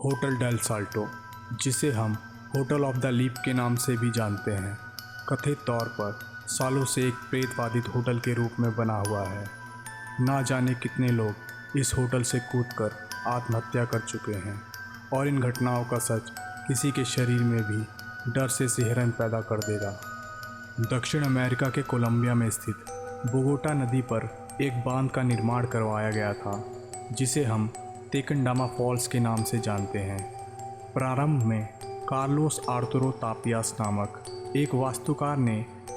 Hotel del Salto, जिसे हम hotel of the leap के नाम से भी जानते हैं, कथित तौर पर सालों से एक प्रेतवादित होटल के रूप में बना हुआ है। ना जाने कितने लोग इस होटल से कूदकर आत्महत्या कर चुके हैं और इन घटनाओं का सच किसी के शरीर में भी डर से सिहरन पैदा कर देगा। दक्षिण अमेरिका के कोलंबिया में स्थित बोगोटा नदी पर एक बांध का निर्माण करवाया गया था, जिसे हम तेकंडामा फॉल्स के नाम से जानते हैं। प्रारंभ में कार्लोस आर्तुरो तापियास नामक एक वास्तुकार ने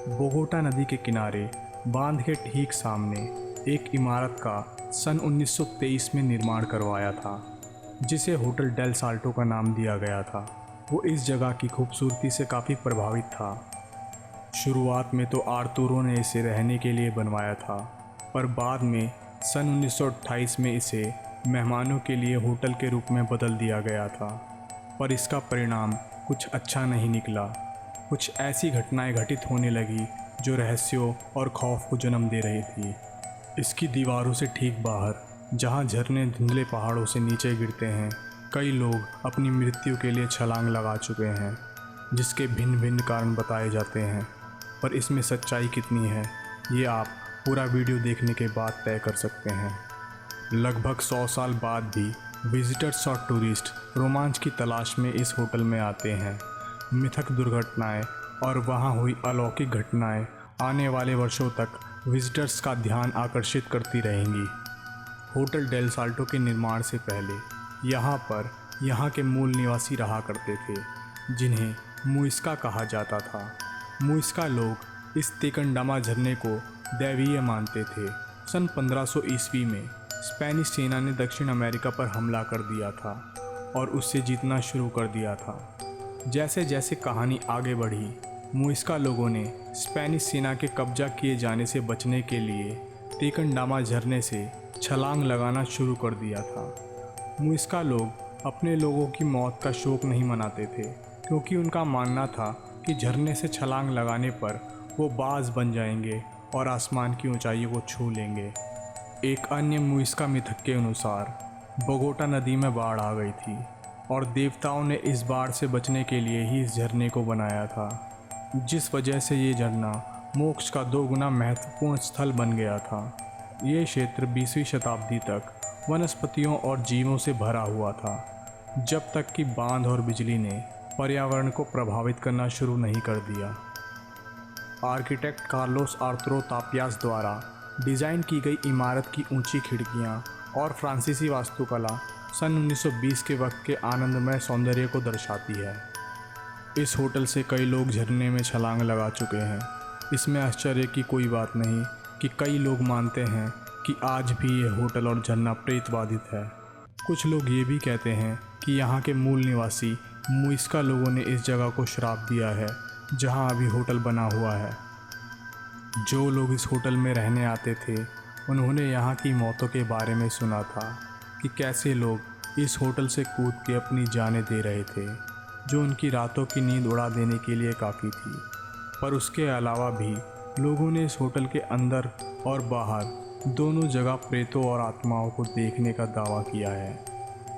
बोगोटा नदी के किनारे बांध के ठीक सामने एक इमारत का सन 1923 में निर्माण करवाया था, जिसे होटल डेल साल्टो का नाम दिया गया था। वो इस जगह की खूबसूरती से काफ़ी प्रभावित था। शुरुआत में तो आर्तुरो ने इसे रहने के लिए बनवाया था, पर बाद में सन 1928 में इसे मेहमानों के लिए होटल के रूप में बदल दिया गया था। पर इसका परिणाम कुछ अच्छा नहीं निकला। कुछ ऐसी घटनाएं घटित होने लगी जो रहस्यों और खौफ को जन्म दे रही थी। इसकी दीवारों से ठीक बाहर, जहां झरने धुंधले पहाड़ों से नीचे गिरते हैं, कई लोग अपनी मृत्यु के लिए छलांग लगा चुके हैं, जिसके भिन्न भिन्न कारण बताए जाते हैं। पर इसमें सच्चाई कितनी है, ये आप पूरा वीडियो देखने के बाद तय कर सकते हैं। लगभग 100 साल बाद भी विजिटर्स और टूरिस्ट रोमांच की तलाश में इस होटल में आते हैं। मिथक दुर्घटनाएं और वहां हुई अलौकिक घटनाएं आने वाले वर्षों तक विजिटर्स का ध्यान आकर्षित करती रहेंगी। होटल डेल साल्टो के निर्माण से पहले यहाँ के मूल निवासी रहा करते थे, जिन्हें मुइस्का कहा जाता था। मुइस्का लोग इस तेकंडामा झरने को दैवीय मानते थे। सन 1500 ईस्वी में स्पेनिश सेना ने दक्षिण अमेरिका पर हमला कर दिया था और उससे जीतना शुरू कर दिया था। जैसे जैसे कहानी आगे बढ़ी, मुइस्का लोगों ने स्पेनिश सेना के कब्जा किए जाने से बचने के लिए तेकंडामा झरने से छलांग लगाना शुरू कर दिया था। मुइस्का लोग अपने लोगों की मौत का शोक नहीं मनाते थे, क्योंकि उनका मानना था कि झरने से छलांग लगाने पर वो बाज बन जाएंगे और आसमान की ऊंचाइयों को छू लेंगे। एक अन्य मुइस्का मिथक के अनुसार बोगोटा नदी में बाढ़ आ गई थी और देवताओं ने इस बाढ़ से बचने के लिए ही इस झरने को बनाया था, जिस वजह से ये झरना मोक्ष का 2 गुना महत्वपूर्ण स्थल बन गया था। ये क्षेत्र 20वीं शताब्दी तक वनस्पतियों और जीवों से भरा हुआ था, जब तक कि बांध और बिजली ने पर्यावरण को प्रभावित करना शुरू नहीं कर दिया। आर्किटेक्ट कार्लोस आर्तुरो तापियास द्वारा डिज़ाइन की गई इमारत की ऊंची खिड़कियां और फ्रांसीसी वास्तुकला सन 1920 के वक्त के आनंदमय सौंदर्य को दर्शाती है। इस होटल से कई लोग झरने में छलांग लगा चुके हैं। इसमें आश्चर्य की कोई बात नहीं कि कई लोग मानते हैं कि आज भी ये होटल और झरना प्रेतवादित है। कुछ लोग ये भी कहते हैं कि यहाँ के मूल निवासी मुइस्का लोगों ने इस जगह को श्राप दिया है जहाँ अभी होटल बना हुआ है। जो लोग इस होटल में रहने आते थे, उन्होंने यहाँ की मौतों के बारे में सुना था कि कैसे लोग इस होटल से कूद के अपनी जानें दे रहे थे, जो उनकी रातों की नींद उड़ा देने के लिए काफ़ी थी। पर उसके अलावा भी लोगों ने इस होटल के अंदर और बाहर दोनों जगह प्रेतों और आत्माओं को देखने का दावा किया है।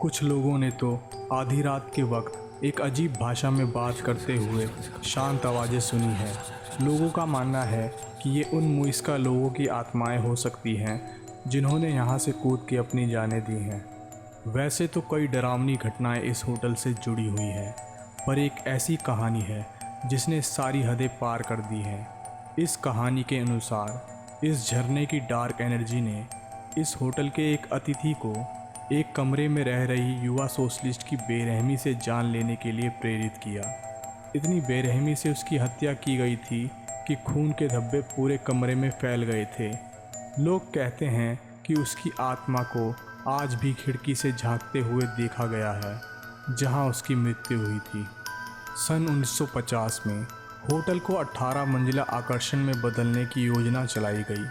कुछ लोगों ने तो आधी रात के वक्त एक अजीब भाषा में बात करते हुए शांत आवाज़ें सुनी है। लोगों का मानना है कि ये उन मुइस्का लोगों की आत्माएं हो सकती हैं जिन्होंने यहाँ से कूद के अपनी जानें दी हैं। वैसे तो कई डरावनी घटनाएं इस होटल से जुड़ी हुई हैं, पर एक ऐसी कहानी है जिसने सारी हदें पार कर दी हैं। इस कहानी के अनुसार इस झरने की डार्क एनर्जी ने इस होटल के एक अतिथि को एक कमरे में रह रही युवा सोशलिस्ट की बेरहमी से जान लेने के लिए प्रेरित किया। इतनी बेरहमी से उसकी हत्या की गई थी कि खून के धब्बे पूरे कमरे में फैल गए थे। लोग कहते हैं कि उसकी आत्मा को आज भी खिड़की से झांकते हुए देखा गया है जहां उसकी मृत्यु हुई थी। सन 1950 में होटल को 18 मंजिला आकर्षण में बदलने की योजना चलाई गई,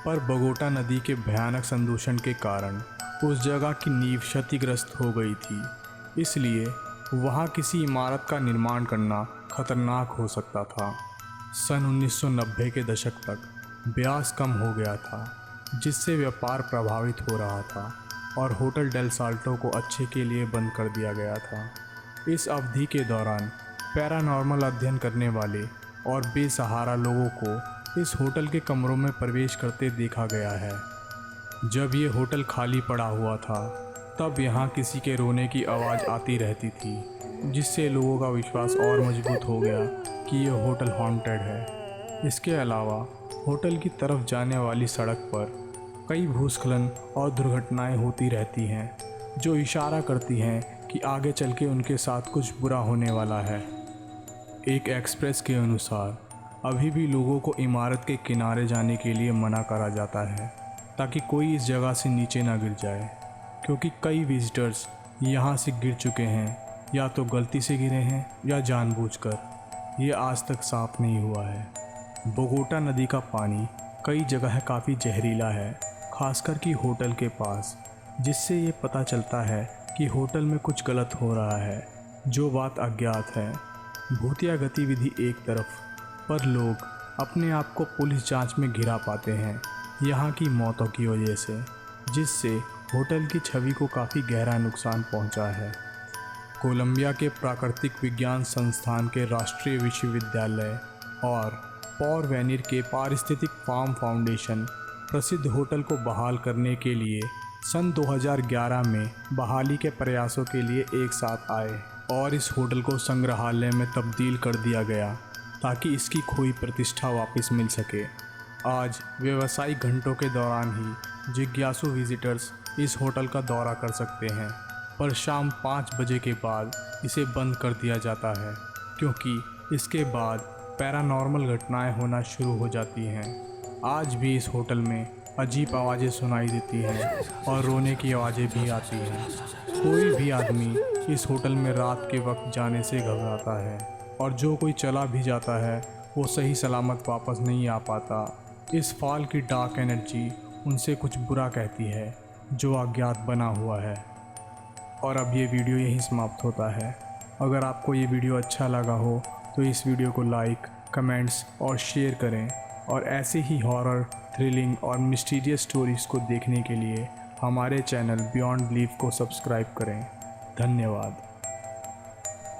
पर बोगोटा नदी के भयानक संदूषण के कारण उस जगह की नींव क्षतिग्रस्त हो गई थी। इसलिए वहां किसी इमारत का निर्माण करना खतरनाक हो सकता था। सन 1990 के दशक तक ब्याज कम हो गया था, जिससे व्यापार प्रभावित हो रहा था। और होटल डेल साल्टो को अच्छे के लिए बंद कर दिया गया था। इस अवधि के दौरान पैरानॉर्मल अध्ययन करने वाले और बेसहारा लोगों को इस होटल के कमरों में प्रवेश करते देखा गया है। जब ये होटल खाली पड़ा हुआ था तब यहाँ किसी के रोने की आवाज़ आती रहती थी, जिससे लोगों का विश्वास और मजबूत हो गया कि यह होटल हॉन्टेड है। इसके अलावा होटल की तरफ जाने वाली सड़क पर कई भूस्खलन और दुर्घटनाएं होती रहती हैं, जो इशारा करती हैं कि आगे चल के उनके साथ कुछ बुरा होने वाला है। एक एक्सप्रेस के अनुसार अभी भी लोगों को इमारत के किनारे जाने के लिए मना करा जाता है ताकि कोई इस जगह से नीचे ना गिर जाए, क्योंकि कई विजिटर्स यहाँ से गिर चुके हैं, या तो गलती से गिरे हैं या जानबूझकर। ये आज तक साफ नहीं हुआ है। बोगोटा नदी का पानी कई जगह काफ़ी जहरीला है, खासकर कि होटल के पास, जिससे ये पता चलता है कि होटल में कुछ गलत हो रहा है, जो बात अज्ञात है। भूतिया गतिविधि एक तरफ, पर लोग अपने आप को पुलिस जांच में घिरा पाते हैं यहाँ की मौतों की वजह से, जिससे होटल की छवि को काफ़ी गहरा नुकसान पहुंचा है। कोलंबिया के प्राकृतिक विज्ञान संस्थान के राष्ट्रीय विश्वविद्यालय और पॉर वेनिर के पारिस्थितिक फार्म फाउंडेशन प्रसिद्ध होटल को बहाल करने के लिए सन 2011 में बहाली के प्रयासों के लिए एक साथ आए और इस होटल को संग्रहालय में तब्दील कर दिया गया ताकि इसकी खोई प्रतिष्ठा वापस मिल सके। आज व्यावसायिक घंटों के दौरान ही जिज्ञासु विजिटर्स इस होटल का दौरा कर सकते हैं, पर शाम 5 बजे के बाद इसे बंद कर दिया जाता है, क्योंकि इसके बाद पैरानॉर्मल घटनाएं होना शुरू हो जाती हैं। आज भी इस होटल में अजीब आवाज़ें सुनाई देती हैं और रोने की आवाज़ें भी आती हैं। कोई भी आदमी इस होटल में रात के वक्त जाने से घबराता है, और जो कोई चला भी जाता है वो सही सलामत वापस नहीं आ पाता। इस फॉल की डार्क एनर्जी उनसे कुछ बुरा कहती है जो अज्ञात बना हुआ है। और अब ये वीडियो यहीं समाप्त होता है। अगर आपको ये वीडियो अच्छा लगा हो तो इस वीडियो को लाइक, कमेंट्स और शेयर करें, और ऐसे ही हॉरर, थ्रिलिंग और मिस्टीरियस स्टोरीज़ को देखने के लिए हमारे चैनल बियॉन्ड बिलीफ को सब्सक्राइब करें। धन्यवाद।